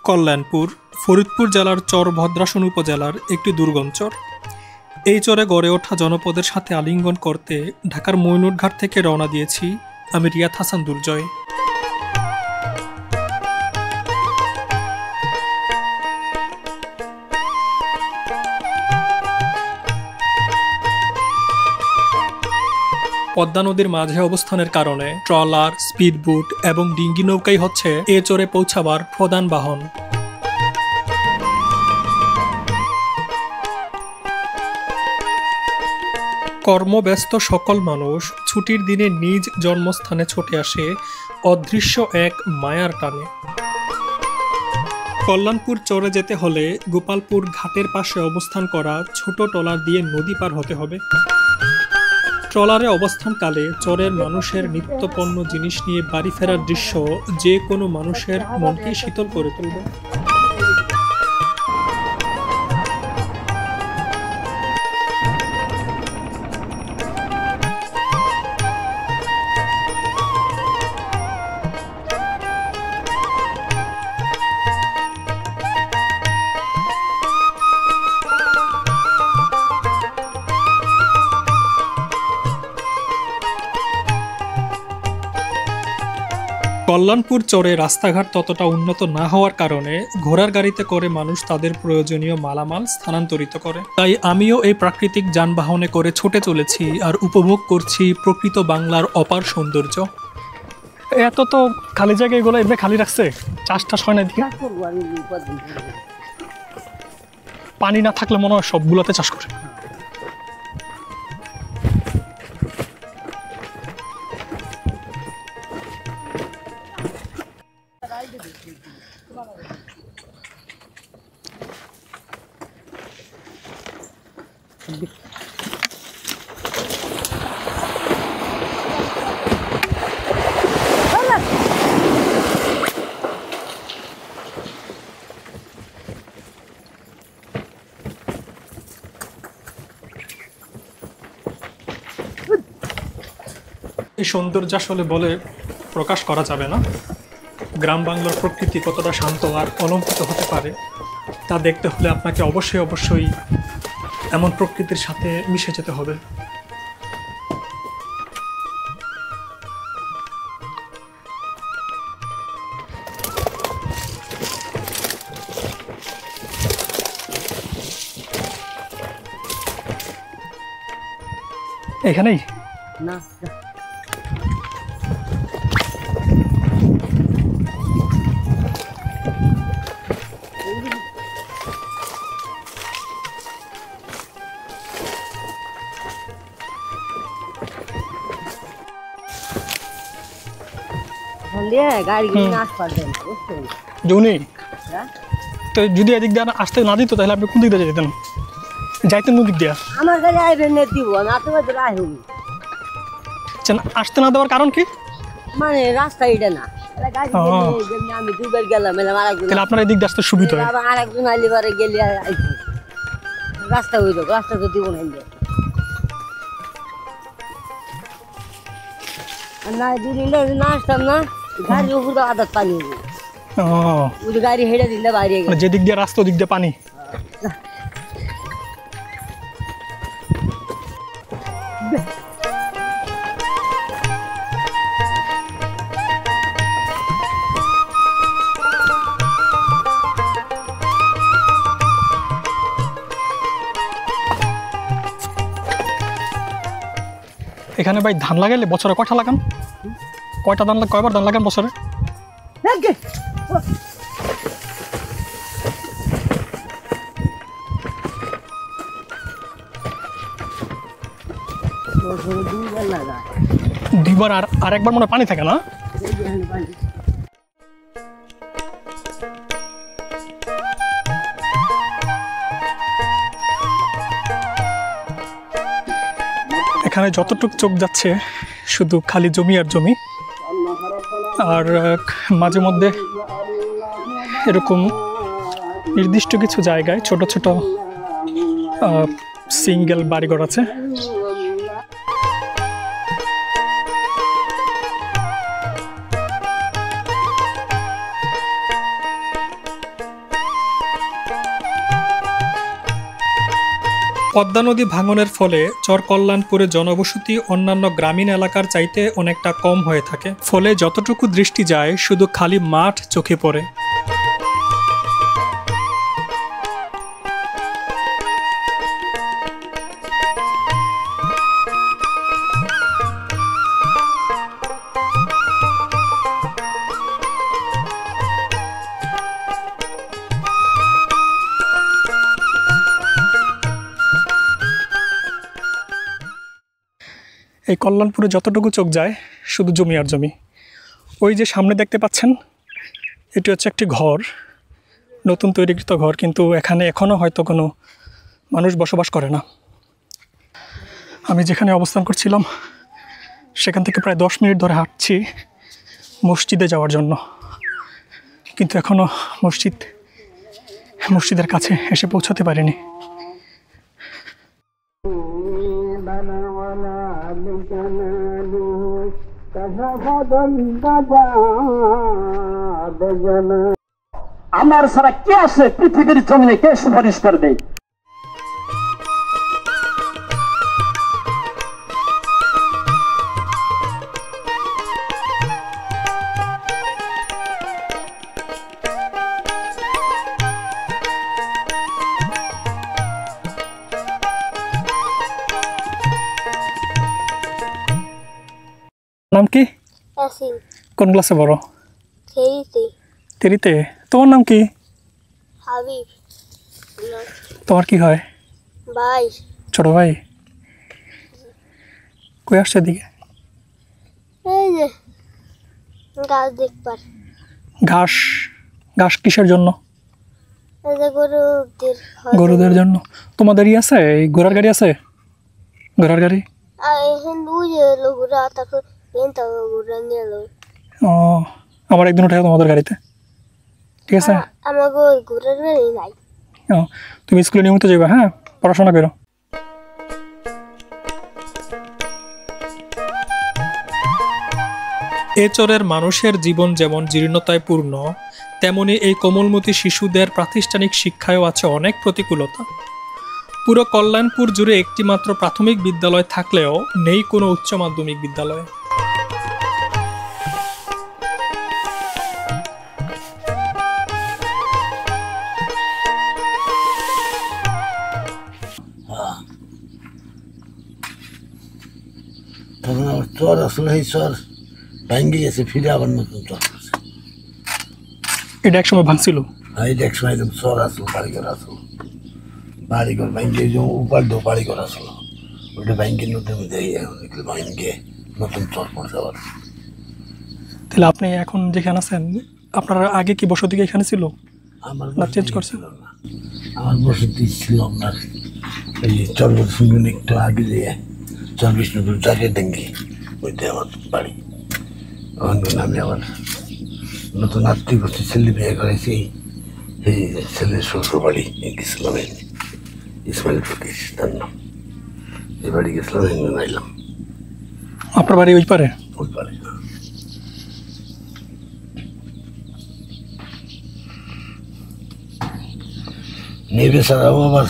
কল্যাণপুর ফরিদপুর জেলার চর ভদ্রাসন উপজেলার একটি দুর্গম চর। এই চরে গড়ে ওঠা জনপদের সাথে আলিঙ্গন করতে ঢাকার মইনুটঘাট থেকে রওনা দিয়েছি আমি রিয়াদ হাসান দুর্জয়। পদ্মা নদীর মাঝে অবস্থানের কারণে ট্রলার, স্পিডবোট এবং ডিঙ্গি নৌকাই হচ্ছে এ চরে পৌঁছাবার প্রধান বাহন। কর্মব্যস্ত সকল মানুষ ছুটির দিনে নিজ জন্মস্থানে ছুটে আসে অদৃশ্য এক মায়ার টানে। কল্যাণপুর চরে যেতে হলে গোপালপুর ঘাটের পাশে অবস্থান করা ছোট ট্রলার দিয়ে নদী পার হতে হবে। ট্রলারে অবস্থানকালে চরের মানুষের নিত্যপণ্য জিনিস নিয়ে বাড়ি ফেরার দৃশ্য যে কোনো মানুষের মনকে শীতল করে তুলবে। কল্যাণপুর চরে রাস্তাঘাট ততটা উন্নত না হওয়ার কারণে ঘোড়ার গাড়িতে করে মানুষ তাদের প্রয়োজনীয় মালামাল স্থানান্তরিত করে। তাই আমিও এই প্রাকৃতিক যানবাহনে করে ছুটে চলেছি আর উপভোগ করছি প্রকৃত বাংলার অপার সৌন্দর্য। এত তো খালি জায়গা, এগুলো এভাবে খালি রাখছে, চাষ টাস হয় না দিকে। পানি না থাকলে মনে হয় সবগুলোতে চাষ করে। এই সৌন্দর্য আসলে বলে প্রকাশ করা যাবে না। গ্রাম বাংলার প্রকৃতি কতটা শান্ত আর অলঙ্কৃত হতে পারে তা দেখতে হলে আপনাকে অবশ্যই এমন প্রকৃতির সাথে মিশে যেতে হবে। এখানেই না তো যদি এদিক দিয়ে আসতে না দিত তাহলে আপনি কোন দিক দিয়ে যেতেন? যাইতেন কোন দিক দিয়ে? আমার গাড়ি আইবেন না দিব না, তোমার তো আইব আসতে না দেওয়ার কারণ কি? মানে রাস্তা এটা না, আমি দুবার গেলাম, আপনার এদিক দিয়ে আসতে সুবিধা হয়। আর একজন আইলে পরে গেলে রাস্তা হইল, রাস্তা তো দিব না না, দুদিন না আসতাম না, গাড়ির উপর আদাত পানি গাড়ি হেঁটে দিলে বাইরে যেদিক দিয়ে রাস্তা ওদিক দিয়ে পানি। এখানে ভাই ধান লাগাইলে বছরে কয়টা লাগান? কয়টা ধান, কয়বার ধান লাগান বছরে? দুইবার। আর একবার মনে পানি থাকে না? এখানে যতটুকু চোখ যাচ্ছে শুধু খালি জমি আর জমি, আর মাঝে মধ্যে এরকম নির্দিষ্ট কিছু জায়গায় ছোট ছোট সিঙ্গেল বাড়িঘর আছে। পদ্মা নদী ভাঙনের ফলে চর কল্যাণপুরে জনবসতি অন্যান্য গ্রামীণ এলাকার চাইতে অনেকটা কম হয়ে থাকে, ফলে যতটুকু দৃষ্টি যায় শুধু খালি মাঠ চোখে পড়ে। এই কল্যাণপুরে যতটুকু চোখ যায় শুধু জমি আর জমি। ওই যে সামনে দেখতে পাচ্ছেন, এটি হচ্ছে একটি ঘর, নতুন তৈরিকৃত ঘর, কিন্তু এখানে এখনও হয়তো কোনো মানুষ বসবাস করে না। আমি যেখানে অবস্থান করছিলাম সেখান থেকে প্রায় 10 মিনিট ধরে হাঁটছি মসজিদে যাওয়ার জন্য, কিন্তু এখনও মসজিদের কাছে এসে পৌঁছাতে পারিনি। আমার সারা কে আছে পৃথিবীর জমিনে, কে সুপারিশ করবে? নাম কি? আসিম। কোন ক্লাসে পড়ো? খেয়েছি। তেরিতে। তোমার নাম কি? হাবিব। তোমার কি হয়? ভাই। ছোট ভাই। কই আসছে এদিকে? এই যে গাছ দেখবার। ঘাস? ঘাস কিসের জন্য? এই যে গরুদের জন্য। তোমাদের ই আছে, এই ঘোড়ার গাড়ি আছে? ঘোড়ার গাড়ি? এখন দুই এলো ঘোড়া, তারপর ঘোড়া নিয়ে এলো। ও, আমার একদিন উঠে তোমাদের গাড়িতে, ঠিক আছে? আমার ঘোড়ার গাড়ি নাই। ও, তুমি স্কুলে নিয়মিত যাবে, হ্যাঁ? পড়াশোনা করো। এ চরের মানুষের জীবন যেমন জীর্ণতায় পূর্ণ, তেমনি এই কোমলমতি শিশুদের প্রাতিষ্ঠানিক শিক্ষায়ও আছে অনেক প্রতিকূলতা। পুরো কল্যাণপুর জুড়ে একটি মাত্র প্রাথমিক বিদ্যালয় থাকলেও নেই কোনো উচ্চ মাধ্যমিক বিদ্যালয়। তখন আবার চর আসলে এই চর ভাঙ্গে গেছে, ফিরে আবার নতুন চর করছে। এটা একসময় ভাঙছিল। এটা একসময় একদম চর আসলো, বাড়িঘর আসলো, বাড়িঘর ভাঙ্গে উপার দো বাড়িঘর আসলো, ওইটা ভাঙ্গে নতুন ভাঙ্গে নতুন চর করছে আবার। তাহলে আপনি এখন যেখানে আছেন, আপনার আগে কি বসতি এখানে ছিল? আমার চেঞ্জ করছে না, আমার বসতি ছিল আপনার এই চর্বসুন্দর একটু আগে দিয়ে চর বিষ্ণুপুর জাগে ডেঙ্গি, ওইটা আমার বাড়ি। আমি আবার নতুন আত্মীয় গোষ্ঠী ছেলে বিয়ে করেছি, এই ছেলের শ্বশুর বাড়ি গেছিলাম, ইসমাইল ফকির তার নাম, এই বাড়ি গেছিলাম, এখানে আইলাম। আপনার বাড়ি ওই পারে? ওই পারে। নেবে ছাড়াও আবার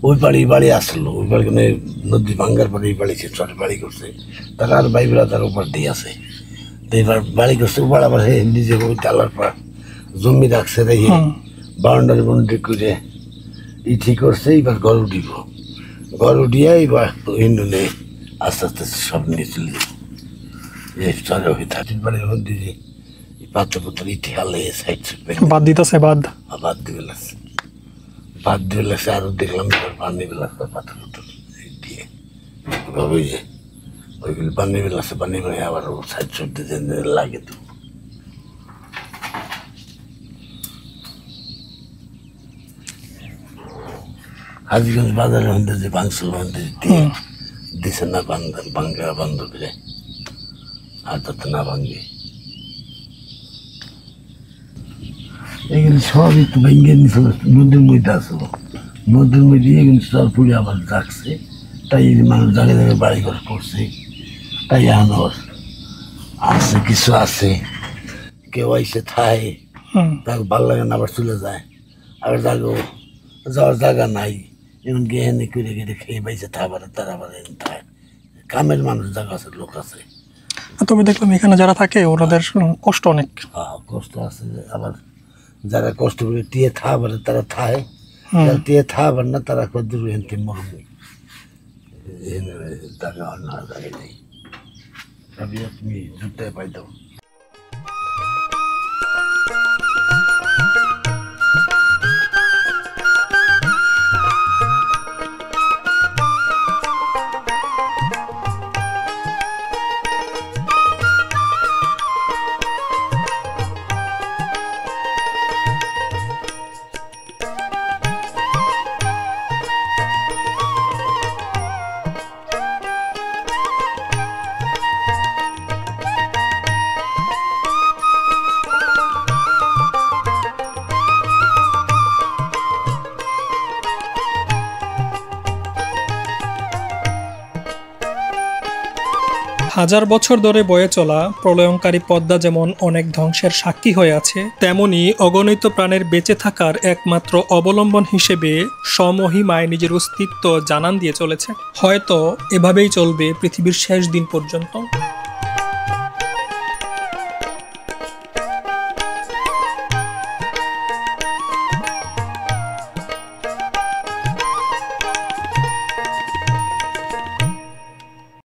ওই বাড়ি আসলো, ওই বাড়ি নদী ভাঙ্গার পরে এই বাড়ি চরে বাড়ি করছে, তারা আর বাইবেলা তার উপর দিয়ে আছে, তো এবার বাড়ি করছে ওবার আবার নিজে ওই তালার পর জমি রাখছে, দেখি বাউন্ডারি করে ই ঠিক করছে, এবার ঘর উঠিব, ঘর উঠিয়ে এবার হিন্দুনে আস্তে আস্তে সব নিয়ে চলে যাবো। এই চরে হয়ে থাকে বাড়ির মধ্যে যে পাত্র পুত্র ইটি হালে সাইড বাদ দিতেছে, বাদ দিবে লাগছে, বাদ দিয়ে লাগছে, আরো দেখলাম পানি বেলাচ্ছে পাথর পুত্র দিয়ে ওইভাবে যে ওইগুলি পানি বেলাচ্ছে, পানি বেড়ে আবার সাইড সাইড লাগে। তো হাজিগঞ্জ বাজারের মধ্যে যে বাংশুল মধ্যে দিয়ে দিছে না ভাঙ্গা বন্ধ করে, আর তাতে না ভাঙ্গে এগুলি সবই তো ভেঙে নিছিল, নদীর মধ্যে আসলো, নদীর মধ্যে এগুলি সব পুড়ে আবার রাখছে, তাই মানুষ জায়গায় জায়গায় বাড়ি ঘর করছে, তাই এখন আছে কিছু আছে, কেউ এসে থাকে, তাকে ভালো লাগে না, আবার চলে যায়, আবার যাওয়ার জায়গা নাই, এমনকি এনে করে করে খেয়ে বাইছে তারপরে তারা আবার থাকে কামের মানুষ জায়গা আছে লোক আছে। তবে দেখলাম এখানে যারা থাকে ওনাদের কষ্ট অনেক। কষ্ট আছে আবার যারা কষ্ট করে টিয়ে থাকবে তারা থায়, যারা টিয়ে থাকবে না তারা কদ্দুর এনতে মরবে জায়গা অন্য জায়গায় নেই। সবই তুমি জুটায় পাই দাও। হাজার বছর ধরে বয়ে চলা প্রলয়ঙ্কারী পদ্মা যেমন অনেক ধ্বংসের সাক্ষী হয়ে আছে, তেমনি অগণিত প্রাণের বেঁচে থাকার একমাত্র অবলম্বন হিসেবে স্বমহিমায় নিজের অস্তিত্ব জানান দিয়ে চলেছে। হয়তো এভাবেই চলবে পৃথিবীর শেষ দিন পর্যন্ত।